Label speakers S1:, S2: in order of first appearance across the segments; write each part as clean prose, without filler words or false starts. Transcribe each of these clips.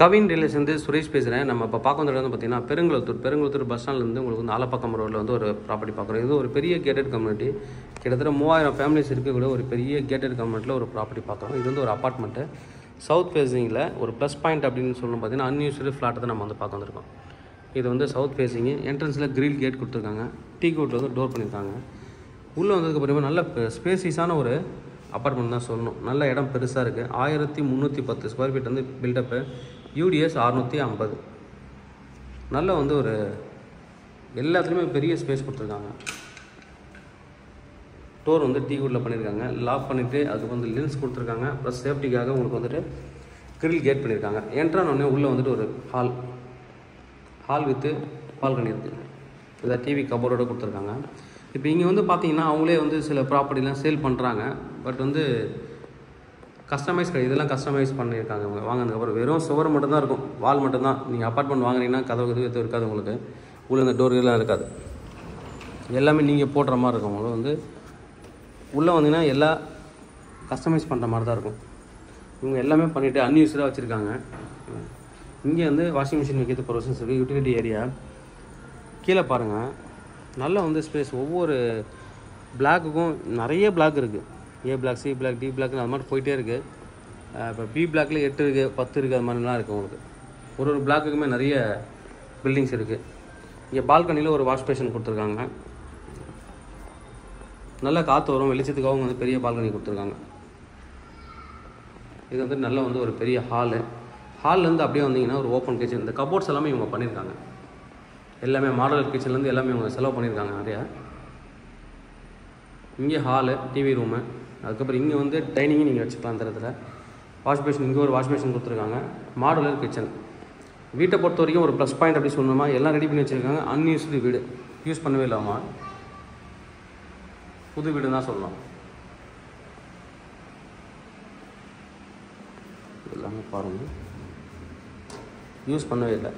S1: Kavin relation Suresh பேசுகிறேன். நம்ம இப்போ பார்க்க வந்த இடம் வந்து பார்த்தீங்கன்னா பெருங்குளத்தூர் பஸ் ஸ்டாண்ட்லேருந்து உங்களுக்கு வந்து ஆலப்பாக்கம் ரோட்டில் வந்து ஒரு ப்ராப்பர்ட்டி பார்க்குறோம். இது ஒரு பெரிய கேட்டட் கம்யூனிட்டி, கிட்டத்தட்ட 3000 ஃபேமிலிஸ் இருக்கக்கூடிய ஒரு பெரிய கேட்டட் கம்யூனிட்டியில் ஒரு ப்ராப்பர்ட்டி பார்க்குறோம். இது வந்து ஒரு அப்பார்ட்மெண்ட்டு சவுத் ஃபேஸிங்கில் ஒரு ப்ளஸ் பாயிண்ட் அப்படின்னு சொல்லணும் பார்த்தீங்கன்னா அன்யூஸ்டு ஃப்ளாட்டை தான் நம்ம வந்து பார்க்க வந்திருக்கோம். இது வந்து சவுத் ஃபேஸிங்கு, என்ட்ரன்ஸில் கிரில் கேட் கொடுத்துருக்காங்க, டீ கோட்டில் வந்து டோர் பண்ணியிருக்காங்க. உள்ளே வந்ததுக்கப்புறமா நல்ல ஸ்பேசிஸான ஒரு அப்பார்ட்மெண்ட் தான் சொல்லணும். நல்ல இடம் பெருசாக இருக்குது. 1310 ஸ்கொயர் ஃபீட் வந்து பில்டப்பு, யூடிஎஸ் 650. நல்ல வந்து ஒரு எல்லாத்துலேயுமே பெரிய ஸ்பேஸ் கொடுத்துருக்காங்க. டோர் வந்து டீ குட்டில் பண்ணியிருக்காங்க, லாக் பண்ணிவிட்டு அதுக்கு வந்து லென்ஸ் கொடுத்துருக்காங்க. ப்ளஸ் சேஃப்டிக்காக உங்களுக்கு வந்துட்டு கிரில் கேட் பண்ணியிருக்காங்க. என்ட்ரானோடனே உள்ளே வந்துட்டு ஒரு ஹால் வித்து பால்கனி இருக்குது. இதை டிவி கபோர்டோடு கொடுத்துருக்காங்க. இப்போ இங்கே வந்து பார்த்தீங்கன்னா அவங்களே வந்து சில ப்ராப்பர்ட்டிலாம் சேல் பண்ணுறாங்க. பட் வந்து கஸ்டமைஸ் இதெல்லாம் கஸ்டமைஸ் பண்ணியிருக்காங்க. அவங்க வாங்கினதுக்கப்புறம் வெறும் சுவர் மட்டும்தான் இருக்கும், வால் மட்டும்தான். நீங்கள் அப்பார்ட்மெண்ட் வாங்கினீங்கன்னா கதவு எதுவும் இருக்காது, உங்களுக்கு உள்ளே இந்த டோர்கள்லாம் இருக்காது, எல்லாமே நீங்கள் போடுற மாதிரி இருக்கும். உங்களுக்கு வந்து உள்ளே வந்தீங்கன்னா எல்லா கஸ்டமைஸ் பண்ணுற மாதிரி தான் இருக்கும். இவங்க எல்லாமே பண்ணிவிட்டு அன்யூஸ்டாக வச்சுருக்காங்க. இங்கே வந்து வாஷிங் மிஷின் வைக்கிறது ப்ரொவிஷன்ஸ் இருக்குது. யூட்டிலிட்டி ஏரியா கீழே பாருங்கள், நல்ல வந்து ஸ்பேஸ். ஒவ்வொரு பிளாக்குக்கும் நிறைய பிளாக் இருக்குது. ஏ பிளாக், சி பிளாக், டி பிளாக்னு அது மாதிரி போயிட்டே இருக்குது. இப்போ பி பிளாக்கில் 8 இருக்குது, 10 இருக்குது, அது மாதிரிலாம் இருக்குது. உங்களுக்கு ஒரு பிளாக்குக்குமே நிறைய பில்டிங்ஸ் இருக்குது. இங்கே பால்கனியில் ஒரு வாஷ் பேஷன் கொடுத்துருக்காங்க. நல்லா காற்று வரும், வெளிச்சத்துக்காகவும் வந்து பெரிய பால்கனி கொடுத்துருக்காங்க. இது வந்து நல்ல வந்து ஒரு பெரிய ஹால்லேருந்து அப்படியே வந்தீங்கன்னா ஒரு ஓப்பன் கிச்சன். இந்த கபோர்ட்ஸ் எல்லாமே இவங்க பண்ணியிருக்காங்க. எல்லாமே மாடல் கிச்சன்லேருந்து எல்லாமே இவங்க செலவு பண்ணியிருக்காங்க நிறையா. இங்கே ஹாலு, டிவி ரூமு, அதுக்கப்புறம் இங்கே வந்து டைனிங்கும் நீங்கள் வச்சுக்கலாம். அந்த இடத்துல வாஷ் பேஷன், இங்கே ஒரு வாஷ் பேஷன் கொடுத்துருக்காங்க. Modular kitchen. வீட்டை பொறுத்த வரைக்கும் ஒரு ப்ளஸ் பாயிண்ட் அப்படி சொல்லணுமா, எல்லாம் ரெடி பண்ணி வச்சுருக்காங்க. அன்யூஸ்டு வீடு, யூஸ் பண்ணவே இல்லாமா, புது வீடு தான் சொல்லலாம். எல்லாமே பாருங்கள், யூஸ் பண்ணவே இல்லை,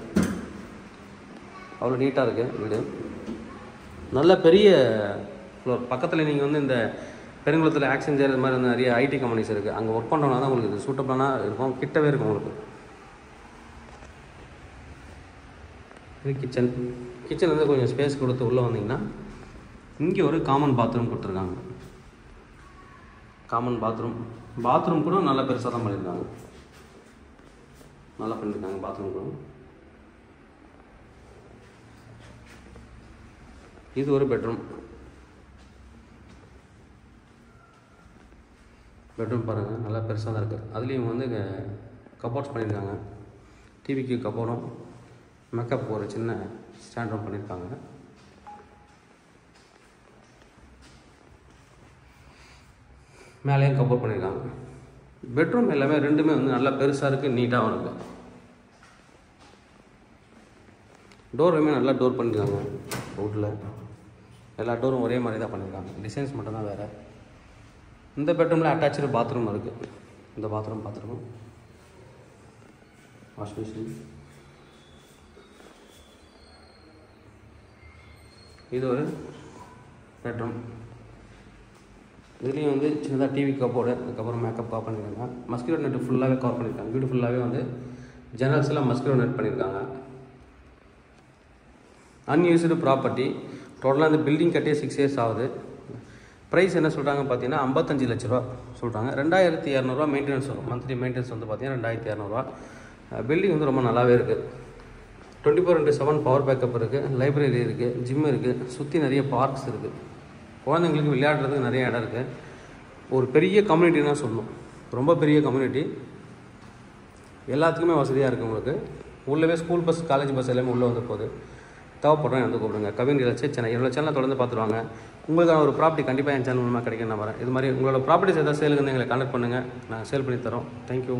S1: அவ்வளோ நீட்டாக இருக்குது வீடு. நல்ல பெரிய ஃப்ளோர். பக்கத்தில் நீங்கள் வந்து இந்த பெருங்குளத்தில் ஆக்செஞ்சர் இது மாதிரி நிறைய ஐடி கம்பெனிஸ் இருக்குது. அங்கே ஒர்க் பண்ணுறோன்னா தான் உங்களுக்கு இது சூட்டபிளாக இருக்கும், கிட்டவே இருக்கும் உங்களுக்கு. இது கிச்சன் வந்து கொஞ்சம் ஸ்பேஸ் கொடுத்து உள்ளே வந்தீங்கன்னா இங்கே ஒரு காமன் பாத்ரூம் கொடுத்துருக்காங்க. காமன் பாத்ரூம் கூட நல்லா பெருசாக தான் பண்ணியிருக்காங்க. நல்லா பண்ணியிருக்காங்க பாத்ரூம் கூட. இது ஒரு பெட்ரூம் பாருங்கள், நல்லா பெருசாக தான் இருக்குது. அதுலேயும் வந்து கபோர்ட்ஸ் பண்ணியிருக்காங்க. டிவிக்கு கபோர்டும், மேக்கப் ஒரு சின்ன ஸ்டாண்டும் பண்ணியிருக்காங்க. மேலேயும் கபோர்ட் பண்ணியிருக்காங்க. பெட்ரூம் எல்லாமே ரெண்டுமே வந்து நல்லா பெருசாக இருக்குது, நீட்டாகவும் இருக்குது. டோருமே நல்லா டோர் பண்ணியிருக்காங்க. வுட்டில் எல்லா டோரும் ஒரே மாதிரி தான் பண்ணியிருக்காங்க, டிசைன்ஸ் மட்டும்தான் வேறு. இந்த பெட்ரூமில் அட்டாச்சு பாத்ரூம் இருக்குது. இந்த பாத்ரூம் பார்த்துருக்கோம். Wash machine. இது ஒரு பெட்ரூம். இதுலேயும் வந்து சின்னதாக டிவி கப்போர்டு, அதுக்கப்புறம் மேக்கப் கவர் பண்ணியிருக்காங்க. மஸ்கிட்டோ நெட்டு ஃபுல்லாகவே கவர் பண்ணியிருக்காங்க. வீடு ஃபுல்லாகவே வந்து ஜன்னல்ஸ் எல்லாம் மஸ்கிட்டோ நெட் பண்ணியிருக்காங்க. Unused property. டோட்டலாக இந்த பில்டிங் கட்டியே 6 இயர்ஸ் ஆகுது. ப்ரைஸ் என்ன சொல்கிறாங்க பார்த்தீங்கன்னா 55 லட்ச ரூபா சொல்கிறாங்க. 2200 மெயின்டெனன்ஸ் வரும். மந்த்லி மெயின்டெனன்ஸ் வந்து பார்த்தீங்கன்னா 2200. பில்டிங் வந்து ரொம்ப நல்லாவே இருக்குது. 24/7 பவர் பேக்கப் இருக்குது, லைப்ரரி இருக்குது, ஜிம் இருக்குது, சுற்றி நிறைய பார்க்ஸ் இருக்குது, குழந்தைங்களுக்கு விளையாடுறதுக்கு நிறைய இடம் இருக்குது. ஒரு பெரிய கம்யூனிட்டின்னா சொல்லணும், ரொம்ப பெரிய கம்யூனிட்டி. எல்லாத்துக்குமே வசதியாக இருக்குது. உங்களுக்கு உள்ளவே ஸ்கூல் பஸ், காலேஜ் பஸ் எல்லாமே உள்ளே வந்து போகுது. தேவைப்படுறேன் வந்து கூப்பிடுங்க. கவின் ரியல் சென்னை. என்னோட சேனலை தொடர்ந்து பார்த்துருவாங்க. உங்களுக்கான ஒரு ப்ராப்பர்ட்டி கண்டிப்பாக என் சேனல் மூலமாக கிடைக்கும் நான் வரேன். இது மாதிரி உங்களோட ப்ராப்பர்ட்டிஸ் ஏதாவது சேலுக்கு வந்து எங்களை கான்டக்ட் பண்ணுங்கள், நாங்கள் சேல் பண்ணி தரோம். தேங்க்யூ.